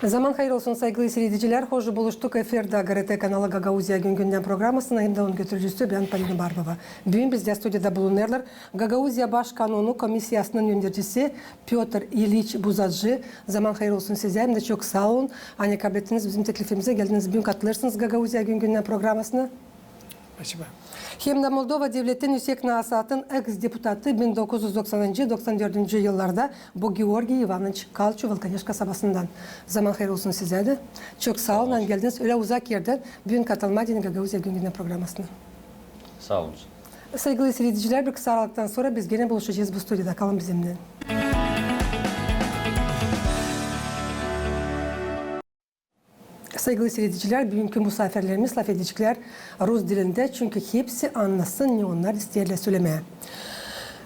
Zaman hayır olsun saygılı seyirciler. Hoş buluştuk efirde GRT kanalı Gagauzya Günden programısına hem de onun götürücüsü ben Palina Barbova. Bugün bizde stüdyoda bulunurlar. Gagauzya Başkanonu Komisyasının yöneticisi Piotr İliç Buzadjı. Zaman hayır olsun size hem de çok sağ olun. Hani kabul ettiniz bizim teklifimize geldiniz. Bugün katılırsınız Gagauzya Günden programısına. Спасибо. Hem de Moldova Devleti'nin Yüksek Nasat'ın ex-deputatı 1990-94 yıllarda bu Georgi Ivanoviç Kalçoval kasabasından. Zaman hayır olsun size de. Çok sağ olun. Geldiniz öyle uzak yerden. Bugün katılmadınız Gagauzya Günden programısına. Sağ olun. Saygılı seyirciler, bir kısa aralıktan sonra biz gene buluşacağız bu stüdyoda. Kalın bizimle. Saygılı seyirciler, bugünkü misafirlerimiz laf edecekler Rus dilinde çünkü hepsi anlasın ne onlar isterler söylemeye.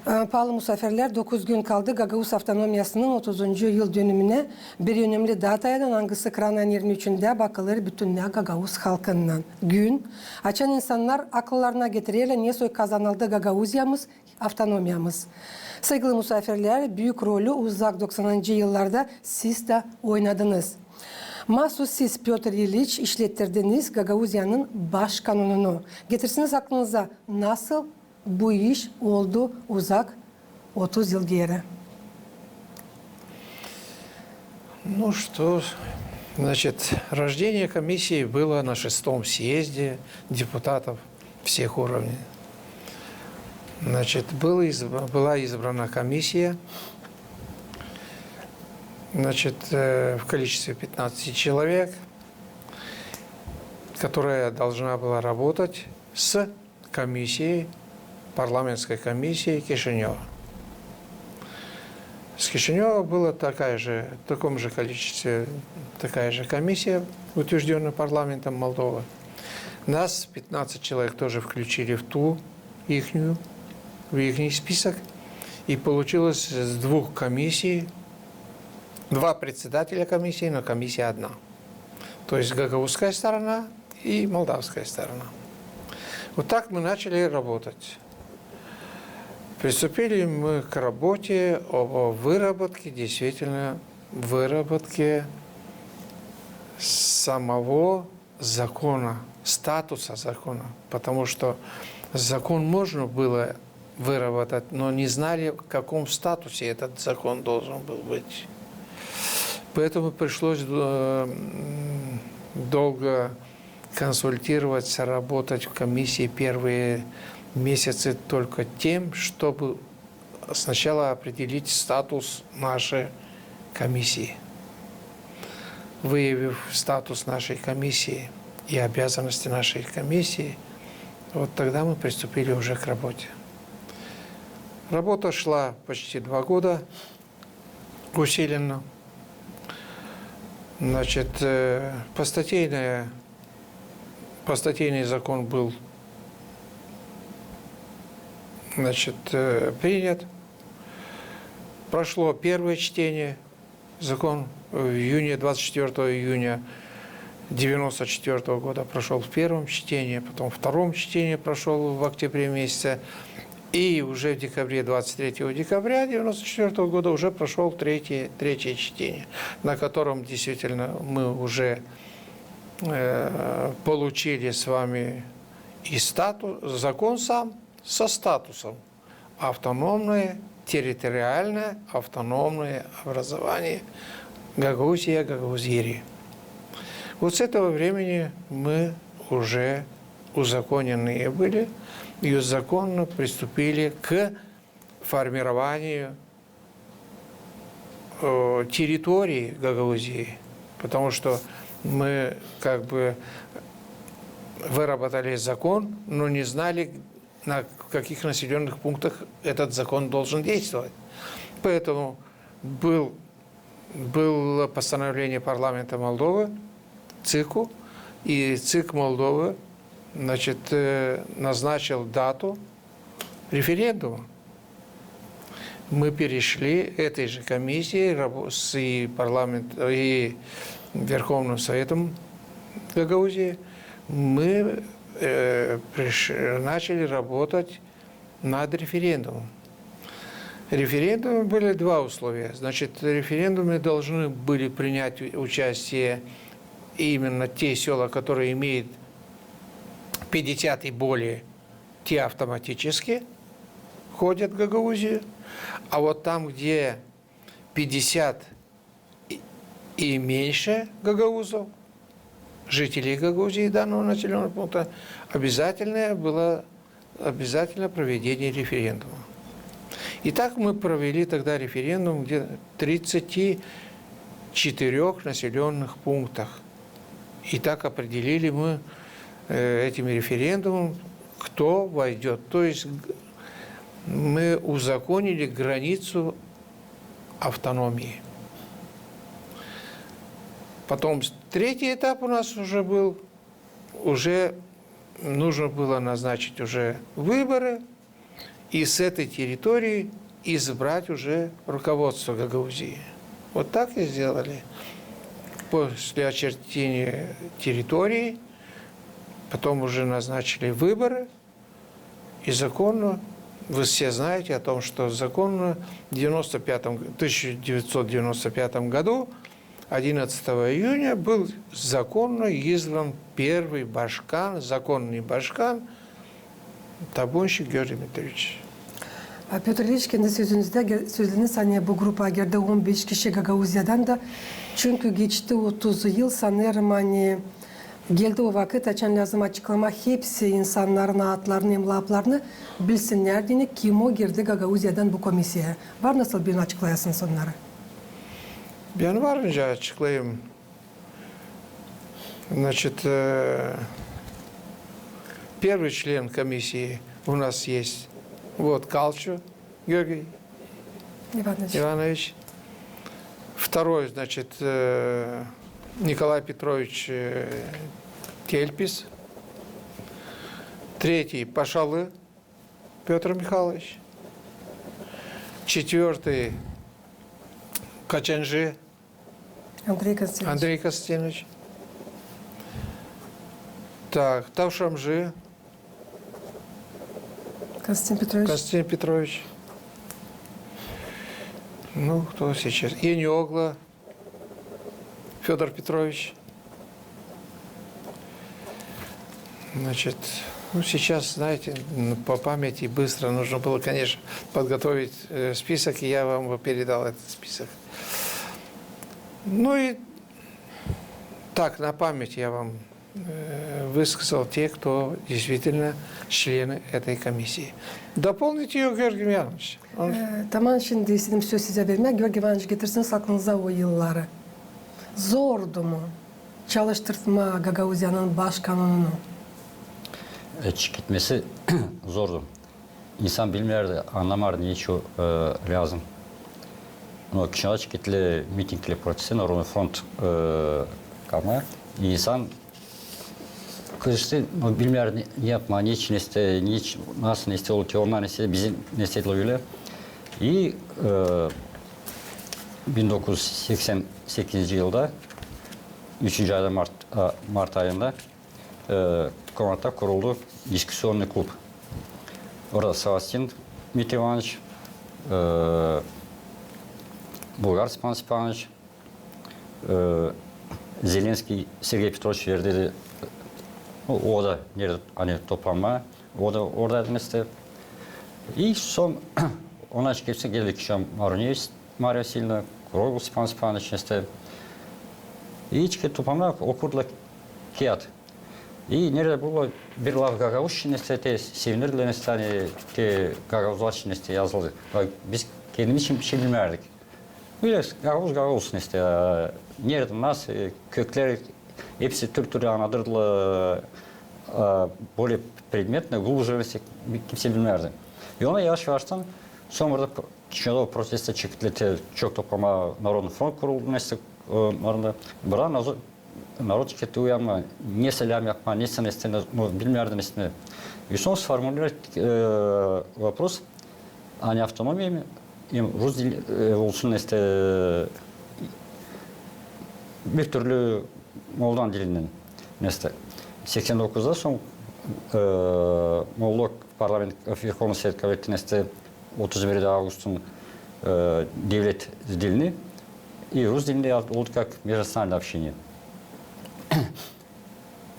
Pahalı misafirler 9 gün kaldı Gagauz Avtonomiyası'nın 30. yıl dönümüne bir önemli datayla hangisi Kran'ın 23'ünde bakılır bütününe Gagauz halkından. Gün açan insanlar akıllarına getiriyorlar ne soy kazanıldı Gagauzyamız, avtonomiyamız. Saygılı misafirler büyük rolü uzak 90. yıllarda siz de oynadınız. Mahsus siz Piotr İliç işlettirdiniz Gagauzya'nın baş kanununu. Getirsiniz aklınıza nasıl bu iş oldu uzak 30 yıl geri. Ну что, значит, рождение комиссии было на 6-м съезде депутатов всех уровней. Значит, была избрана комиссия, значит, в количестве 15 человек, которая должна была работать с комиссией, парламентской комиссией Кишинева. С Кишинева была в таком же количестве такая же комиссия, утвержденная парламентом Молдовы. Нас, 15 человек, тоже включили в их список. И получилось с двух комиссий, два председателя комиссии, но комиссия одна. То есть гагаузская сторона и молдавская сторона. Вот так мы начали работать. Приступили мы к работе о выработке, действительно, выработке самого закона, статуса закона. Потому что закон можно было выработать, но не знали, в каком статусе этот закон должен был быть. Поэтому пришлось долго консультироваться, работать в комиссии первые месяцы только тем, чтобы сначала определить статус нашей комиссии. Выявив статус нашей комиссии и обязанности нашей комиссии, вот тогда мы приступили уже к работе. Работа шла почти 2 года усиленно. Значит, постатейный закон был, значит, принят. Прошло первое чтение. Закон в июне, 24 июня 1994 года прошел в первом чтении, потом в втором чтении прошел в октябре месяце. И уже в декабре, 23 декабря 1994 года уже прошел третье чтение, на котором действительно мы уже получили с вами и закон сам со статусом автономное, территориальное, автономное образование Гагаузия, Гагаузии. Вот с этого времени мы уже узаконенные были и законно приступили к формированию территории Гагаузии, потому что мы как бы выработали закон, но не знали, на каких населенных пунктах этот закон должен действовать. Поэтому было постановление парламента Молдовы, ЦИКу, и ЦИК Молдовы, значит, назначил дату референдума. Мы перешли этой же комиссией и Верховным Советом Гагаузии, мы начали работать над референдумом. Референдумы были два условия. Значит, в референдуме должны были принять участие именно те села, которые имеют 50 и более, те автоматически входят в Гагаузию. А вот там, где 50 и меньше гагаузов, жителей Гагаузии данного населенного пункта, обязательно проведение референдума. И так мы провели тогда референдум где-то в 34 населенных пунктах. И так определили мы этим референдумом, кто войдет. То есть мы узаконили границу автономии. Потом третий этап у нас уже был, уже нужно было назначить уже выборы и с этой территории избрать уже руководство Гагаузии. Вот так и сделали. После очертения территории, потом уже назначили выборы, и законно, вы все знаете о том, что законно в 1995 году 11 июня был законно избран первый башкан, законный башкан, Табунщик Георгий Дмитриевич. Петр Ильич, kendi sözünüz hani bu grupa girdi 15 kişi Gagavuzya'dan da çünkü geçti 30 yıl sanırım hani geldi o vakit açan lazım açıklama hepsi insanların adlarını, imlaplarını bilsinler diye kim o girdi Gagavuzya'dan bu komisyaya. Var nasıl birini açıklayasınız onları? Ben varınca açıklayayım. Значит, первый член комиссии у нас есть. Вот Калчу Георгий Иванович. Второй, значит, Николай Петрович Тельпис. Третий Пашалы Петр Михайлович. Четвертый Качанжи Андрей Константинович. Так, Тавшамжи Константин Петрович. Ну, кто сейчас? Ениогла Федор Петрович. Значит, ну, сейчас, знаете, по памяти быстро нужно было, конечно, подготовить список, и я вам бы передал этот список. Ну и так, на память я вам высказал те, кто действительно члены этой комиссии. Дополните ее, Георгий Иванович. Tamam, şimdi istedim söz size vermek. Georgi Ivanoviç getirsiniz aklınıza o yılları. Zordu mu çalıştırma Gagavuzya'nın başkanını? Gitmesi zordu. İnsan bilmiyordu, anlamardı ne şu lazım. Но кичнала митингли процесси Народный фронт кама инсан кызышты билмер не yapma ne için iste ne nasıl iste oluyor onlar iste bizim ne istediler и 1988 yılda 3. ayda Mart ayında Komanda kuruldu Дискуссионный клуб. Orada Савастин Дмитрий Иванович, Булгар Степан Степанович, Зеленский Сергей Петрович verdi. O da nerede hani toplanma, o da oradaydı mesela. И son ona çıkıpsa geldik şu Мария Васильевна, Крогл Степан Степанович mesela. И çıkıp toplanma okurdular kağıt. И nerede было bir laf Gagavuzçinesi de sevinirdiler mesela hani ki Gagavuzçinesi yazıldı. Biz kendimiz için bir şey bilmezdik. Böyle Gagavuz işte nerede nasıl kökler hepsi Türk anladırdılar. Более предметно, глубже kimse bilmezdi. И ona yavaş-yavaştan sonra Kişinadov proteste çıktı, çok toplama Народный фронт kuruldu mesela orada. Bırak народ çıktı uyanma, ne selam yapma, ne sen istediğini bilmezdi mesela. И сон сформулировать вопрос о не автономии, им Rus dili olsun işte bir türlü Moldan dilinden mesela. 89'da son Moldova Parlament Верховный Совет Комитетінде 31 августun devlet dilini. И Rus dilinde oldu как межнациональное общение.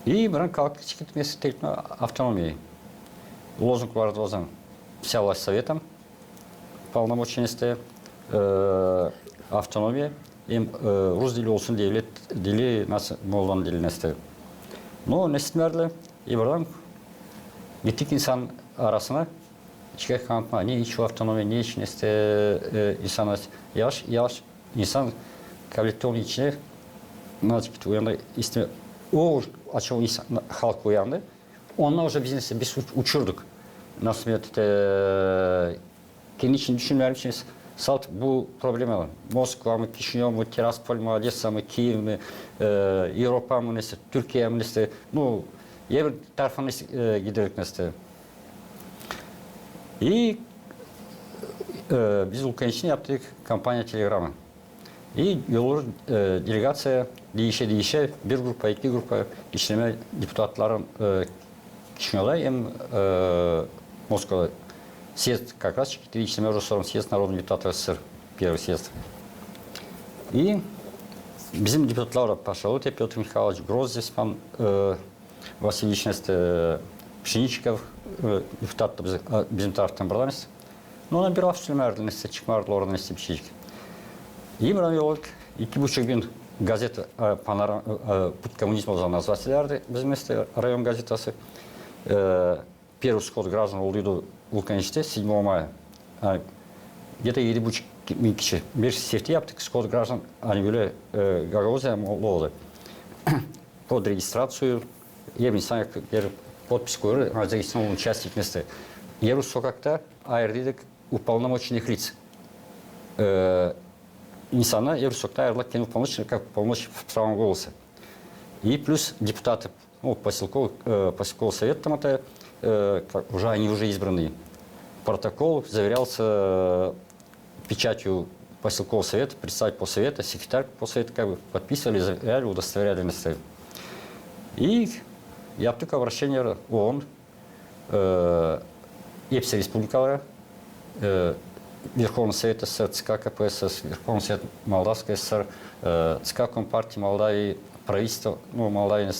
И бұрын қалыпты чекетмесі тектің автономией. Лозунг бар дозан. Вся власть советом, полномоченности, автономия. Им Rus dili olsun devlet dili nasıl Moldovan dili neste. Но нестмерлі. И бұрын gittik insan arasına çıkak kanıtma. Ne hiç автономия, ne hiç neste insana yavaş yavaş insan kabiliyeti onun içine nazık uyandı. O açığı insan, halk uyandı. Onunla уже biz uçurduk. Nasıl kendi için düşünmeler için salt bu problemi var. Moskva mı, Kişinев mı, Tiraspol mu, Odessa mı, Kiev mi, Avrupa mı, neyse, Türkiye mi, neyse, ну, bir tarafına giderek neyse. И biz ülke için yaptık kampanya Telegram'ı. И yolur делегация değişe bir grupa, iki grupa işleme депутатların Кишинев'da hem Moskova'da съезд как раз çıktı. İşleme Rusların съезд Народных депутатов СССР, первый съезд. И bizim депутатlar пошел, это Петр Михайлович Гроз, Степан Васильевич, Пшеничников, депутат bizim taraftan buradan. Но ona bir hafiflemerdi, çıkmardı oradan bir şey. И бұрын olarak 2,5 gün gazete «Путь коммунизма» назвателерді біздің район газетасы. Первый сход граждан oldu Vulkaniş'te 7 maya. Где-то 7,5 bin kişi. Bir sefti yaptık. Сход граждан hani böyle Гагаузия oldu. Под регистрацию ем insan подпись koyuyor. Зарегистрирован участник места. Евро sokakta ayırdık уполномоченных лиц. İnsana Евросокта ayrılak kendi полномочия, как полномочия в правом голосе. И плюс депутаты, ну, поселковый совет там это, уже они уже избранные. Протокол заверялся печатью поселкового совета, представитель поссовета, секретарь поссовета, как бы подписывали, заверяли, удостоверяли места. И yaptık обращение ООН, hepsi республикалары, Верховный Совет СССР, ЦК КПСС, Верховный Совет Молдавской ССР, ЦК Компартии Молдавии, правительство Молдавии.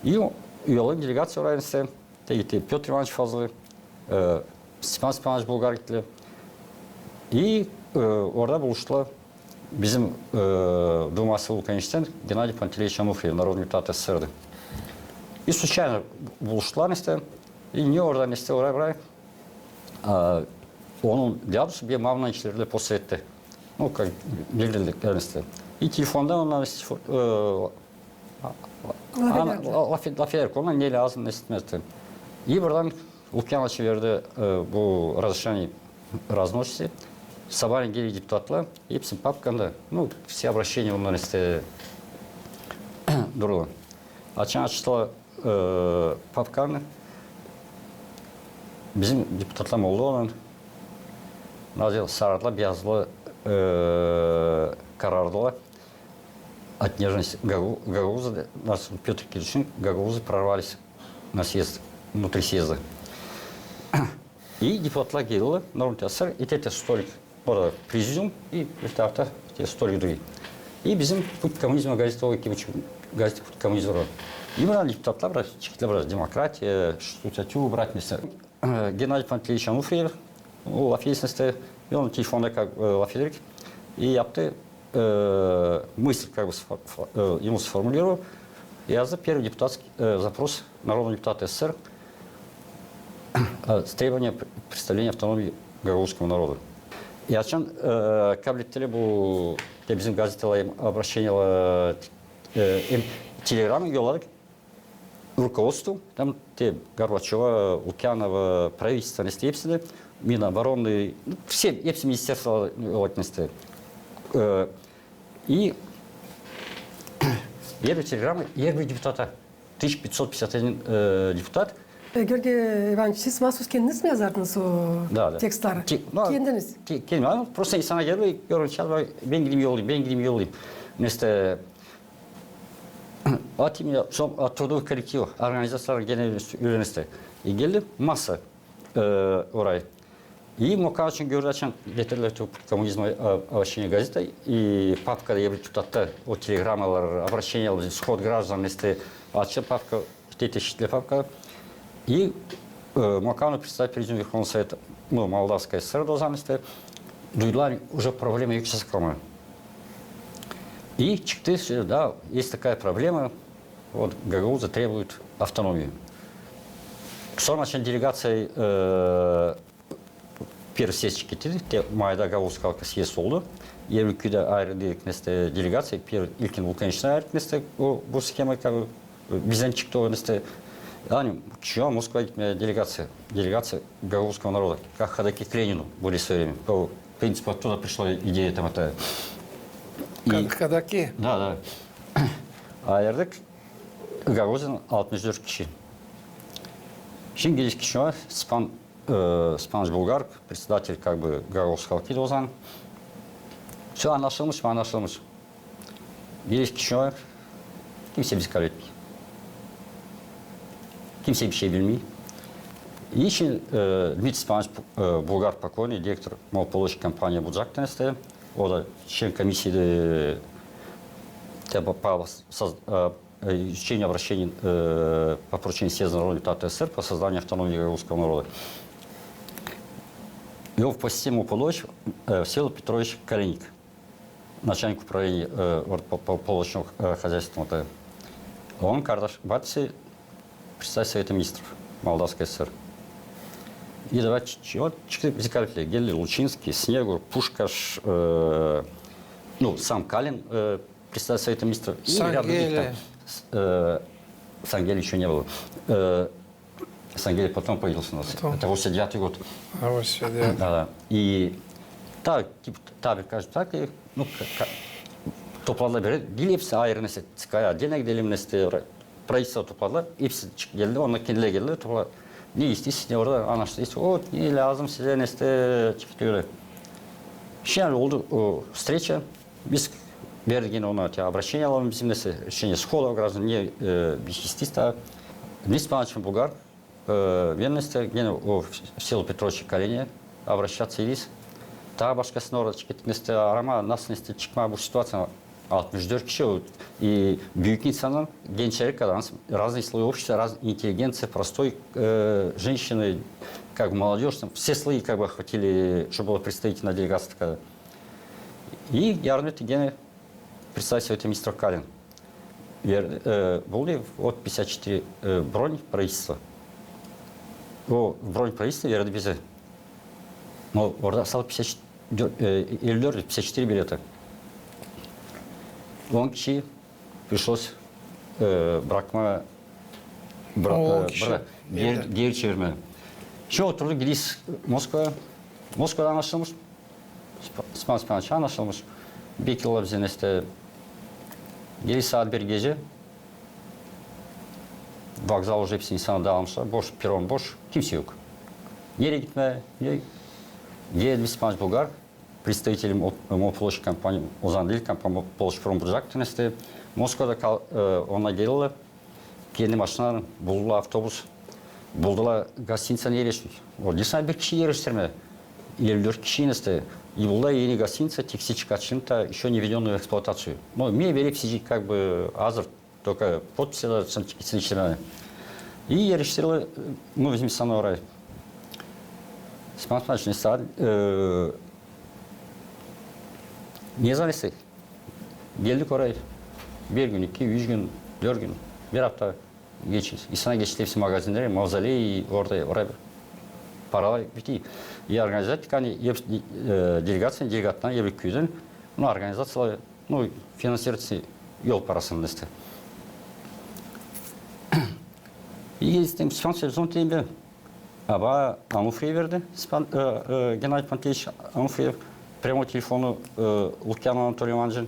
И üyelik делегация var Петр Иванович Фазлы, Степан Степанович Булгар gittiler. И orada buluştular bizim Думасы Vulkaniş'ten Геннадий Пантелеевич Ануфриев, народный депутат СССР'ды. И случайно buluştular и не oradan oraya onun diyabısı bir mavna işlerle posette. Ну, как bildirdik kendisi. И telefondan ondan laf ona ne lazım ne istemezdi. И buradan Lukyanovич verdi bu разрешение разносится. Собрали гели депутатlar. Hepsi papkanda. Ну, все обращения ondan durdu. Açtılar papkanı. Bizim депутатlar oldu olan. Назил сарыла бязлы карардыла от нежности Гагауза, нас Петр Кириллович, Гагаузы прорвались на съезд, внутри съезда. И депутатlar geldi, Народный СССР, и те столик, orada президиум, и bir tarafta столик другие. И bizim Путь коммунизма газета o 2,5 газета Путь коммунизма var. И мы депутатlar çıktılar, демократия, статью брать вместе. Геннадий Пантелеевич Ануфриев, laf esnasında onun telefonda laf ederek и yaptı мысль как бы ему сформулировал yazdı первый депутатский запрос народного депутата СССР с требованием представления автономии гагаузского народа. И açan kabletleri bu bizim gazeteler обращение телеграммы yolladık руководству там те Горбачева, Лукьянова, правительство hepsi Минобороны, все министерства отнесли. И едут телеграммы, едут депутата, 1551 депутат. Georgi Ivanoviç, siz mahsus kendiniz mi yazardınız o tekstleri? Kendiniz? Kendim, просто insana geliyor, görüyorum, ben gideyim yollayayım. Mesela от имени трудовых коллективов, организациялар genel üyesi. И geldi masa oraya. И Мока очень говорят, летерлер коммунизма обращение газета, и папка я тутатта от телеграммалар обращение сход граждан, если отчет папка, тетя папка, и Мокану представить президент Верховного Совета, ну, Молдавская ССР должности, дуйлар уже проблема юксаскома. И чекты, да, есть такая проблема, вот Гагауза требует автономию. Sonra açan делегация первый сессии те майда Гагаузская halkı съезд oldu. Еврокüde ayrı делегация, первый ilkin vulkanişine ayrı bu схема как бы bizden çıktı o yani чего Москва gitmeye делегация гагаузского народа, как ходаки к Ленину были в свое время. В принципе оттуда пришла идея там это. Ходаки? Да. Ayırdık Gagauz'un 64 kişi. Şimdi gelişki kişi var. Спанч Булгар, председатель как бы Гагаузского halkı Озан. Все anlaşılmış. Gelişki kişi var. Kimse bizi kabul etmiyor. Kimse bir şey bilmiyor. И şimdi Дмитрий Спанович Булгар покойный, директор малополучной компании Буджактенесте, o da член комиссии по изучению обращений по поручению съезда народного депутата СССР по созданию автономии гагаузского народа. Его по систему Полоч Всеволод Петрович Калиник, начальник управления полочного хозяйства. Он, Кардаш Батси, председатель Совета министров Молдавской ССР. И давайте, вот, четыре Гелли, Лучинский, Снегур, Пушкаш, сам Калин, председатель Совета министров. Сангели. Сангели еще не было. Сангели потом появился у нас. Это 89-й год. 89. Да. И так, кажется, так, и, topladılar beri. Dil hepsi ayrı nesi, çıkaya, dilek dilim nesi, правительство topladılar. Hepsi geldi, onlar kendileri geldiler, topladılar. Ne istiyorsun, orada anlaştı. O ne lazım size nesi çıktı öyle. Şimdi oldu o встреча. Biz verdik yine ona обращение alalım bizim nesi, решение схода граждан, не бесчестиста. Дмитрий Спанович Булгар, верности, yine o Всеволод Петрович Калине обращаться iyiyiz. Daha başkasına orada çıkıp arama nasıl çıkma bu situasyon 64 kişi и büyük insanın gençleri kadar разные слои общества, разная интеллигенция, простой женщины, как бы молодежь, все слои как бы охватили, чтобы было представительная делегация такая. И yardım etti gene представитель Совета министров Калин. Были от 54 бронь правительства. O бронь правительства verdi bize. Но orada стало 54 билета. 10 kişi пришлось bırakma, geri çevirme. Şimdi oturduk gidiyiz Moskova'da anlaşılmış. Spanovic anlaşılmış. Bekliyorlar bize işte. Geri saat 1 gece. Vokzal уже hepsi insana dağılmışlar. Boş, peron boş. Kimse yok. Nereye gitme? Geldi Spanovic Bulgar. Представителем малополучной компании Озандил, компания Полочпромбуржактенесте. Москвада ona geldiler. Kendi başına buldular avtobüs. Buldular гостиница не решили. O desene bir kişi yerleştirme. 54 kişi neste. И была yeni гостиница, текстичка чем-то еще не введенную в эксплуатацию. Но мне верили все как бы азр, только подписи ценичные. И я решил, возьми Санора. Смотрите, ne zannetsek? Geldik oraya. Bir gün, 2, 3 gün, 4 gün, bir hafta geçiyoruz. İnsanlar geçti hepsi magazinlere, mavzoley oraya paralar bitti. И организовать, они делегатtan Еврокüden, организация, финансировать yol parasını işte. И Спанович Зонтембе, Аба Ануфриев verdi, Геннадий Пантелеевич Ануфриев, прямо телефону Лукьяну Анатолию Ивановичу,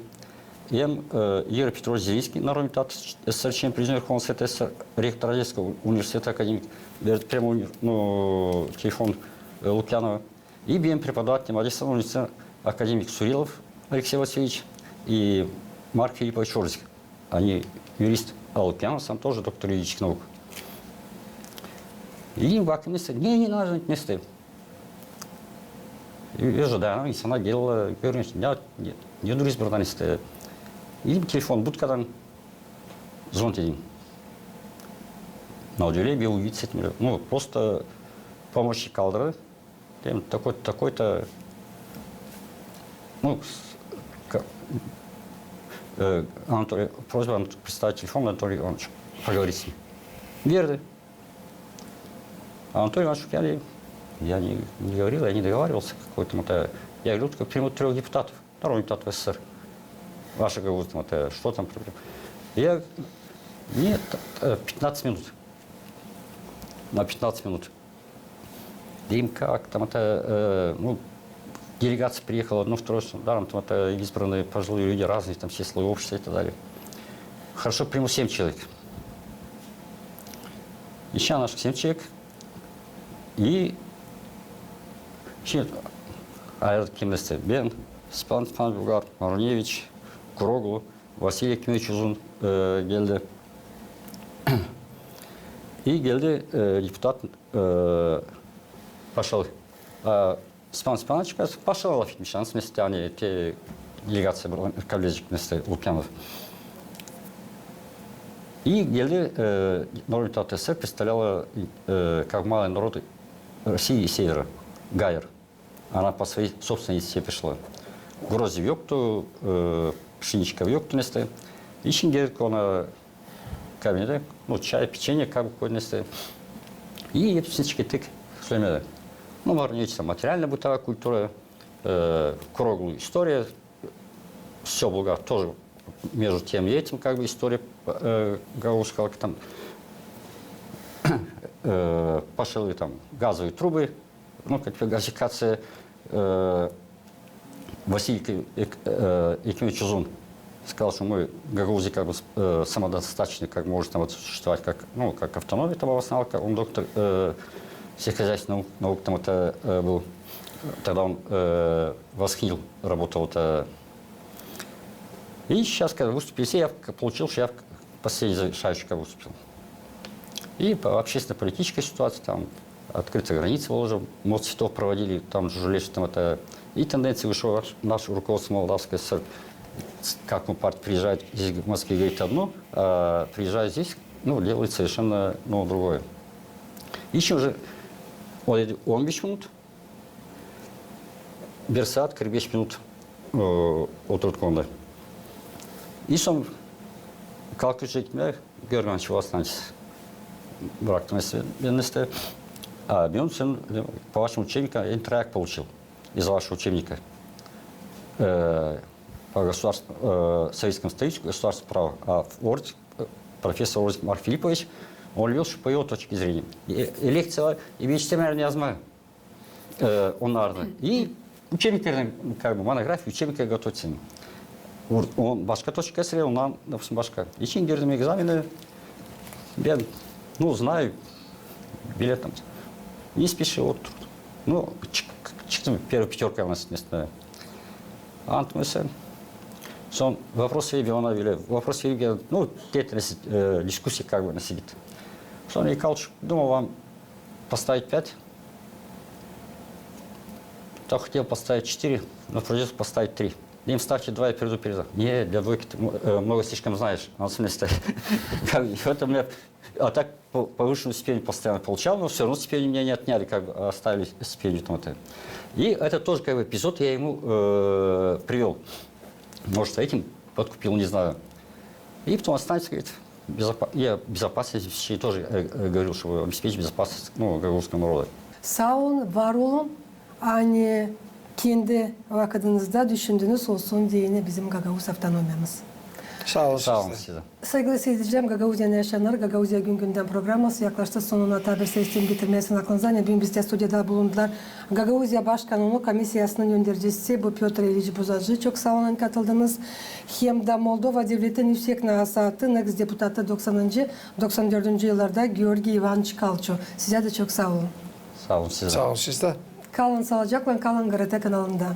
и Игорь Петрович Зелинский, народный депутат СССР, член президиума Верховного Совета СССР, ректор Одесского университета, академик, прямо телефон Лукьянова. И BM преподаватель Одесского университета, академик Сурилов Алексей Васильевич и Марк Филиппович Орзик. Они юрист, а Лукьянов сам тоже доктор юридических наук. И в академии не надо место. ожидаем, инсана гел görünüş. Ne duruz buradan işte. İlim telefon будкадан звонит един. На отделе бил увидеть, ну, просто помощи калдры, такой-то, ну, Анатолий, просьба представить телефон, Анатолий Иванович, поговорить с ним. Верды. Анатолий Иванович, я не говорил, я не договаривался какой-то, я говорил, только примут 3 депутатов, народных депутатов СССР. Вашего вот, что там проблема? Я, нет, 15 минут. На 15 минут. Им как, там ну, делегация приехала, одно, второе, даром, там избранные пожилые люди, разные, там все слои общества и так далее. Хорошо, приму 7 человек. Еще наших 7 человек. И kimdesi? Ben, Span Bulgar, Marunevich, Kuroglu, Vasiliy Ekimович Uzun geldi. И geldi депутат пошел. Спан Спанович пошел в Мишан, в смысле, они, те делегации колледжик вместе Лукьянов. И geldi Народный депутат СССР представляла как малый народ России и Севера, Гайер. Она по своей собственной инициативе пришла. Грози в Йокту, пшеничка в Йокту вместе. И şimdi ona kabinede, ну, çay, печенье, как бы вместе. И всички тык söylemedi. Ну, Маруневич, материальная бытовая культура, Куроглу история, все Булгар тоже между тем и этим, как бы история Гаускала, там пошли там газовые трубы, ну, как бы газификация. Василий Екимович Узун сказал, что мы Гагаузия как бы самодостаточный, как может там вот существовать, как, ну, как автономия там обосновал, он доктор сельскохозяйственных наук там это был. Тогда он в Асхил работал. И сейчас, когда выступили все, я получил, что я последний завершающий как выступил. И по общественно-политической ситуации, там, открытые границы выложил, мост цветов проводили, там, журналисты, там, это... И тенденции вышло наше руководство Молдавской ССР. Как мы партия приезжает здесь в Москве, говорит одно, а приезжает здесь, ну, делает совершенно, ну, другое. Еще же 15 минут, Берсат 45 минут oturtkonda. И son kalkıp çekmeye görmen şu hastanesi bıraktım ben işte. Ben sen по вашему учебнику интрояк получил из вашего учебника по советскому строительству, государственному праву. А профессор Ордик Марк Филиппович, он любил, что по его точке зрения. И лекция, и вечером я знаю, он наверное. И учебниктерden, как бы, монография, учебника готовится. Он başka точка зрения, он, допустим, başka. Için girdim экзамены, я, ну, знаю, билетом. Не спешил, вот, ну, çıktım, первая пятерка у нас вместо Антмеса. Son вопрос Филиппа, она вели, вопрос Филиппа, ну, деятельность, дискуссия как бы на сидит. Son я калч, думал вам поставить 5. Так хотел поставить 4, но придется поставить 3. Им ставьте 2, я перейду перед. Не, для двойки ты много слишком знаешь. А это мне, а так повышенную стипендию постоянно получал, но все равно стипендию меня не отняли, как бы оставили стипендию там это. И это тоже как бы эпизод я ему привел. Может, этим подкупил, не знаю. И потом останется, говорит, я безопасность вещей тоже говорил, чтобы обеспечить безопасность, ну, гагаузского народа. Sağ olun, var olun. Hani kendi vakitинizde düşündüğünüz olsun diye bizim Gagavuz avtonomiyamız. Sağ olun. Sağ olun size. Saygılı seyircilerim, Gagavuzya'da yaşayanlar, Gagavuzya gün gündem programması yaklaştı sonuna. Tabi sesini getirmesine aklınıza. Bugün bizde stüdyoda bulundular. Gagavuzya Başkanlığı Komisyası'nın yöndericisi bu Piotr İliç Buzajı. Çok sağ olun katıldınız. Hem de Moldova Devleti'nin yüksek nasihatı, ex deputatı 94. yıllarda Georgi Ivanoviç Kalço. Size de çok sağ olun. Sağ olun size. Sağ olun siz de. Kalın sağlıcakla, kalın GRT kanalında.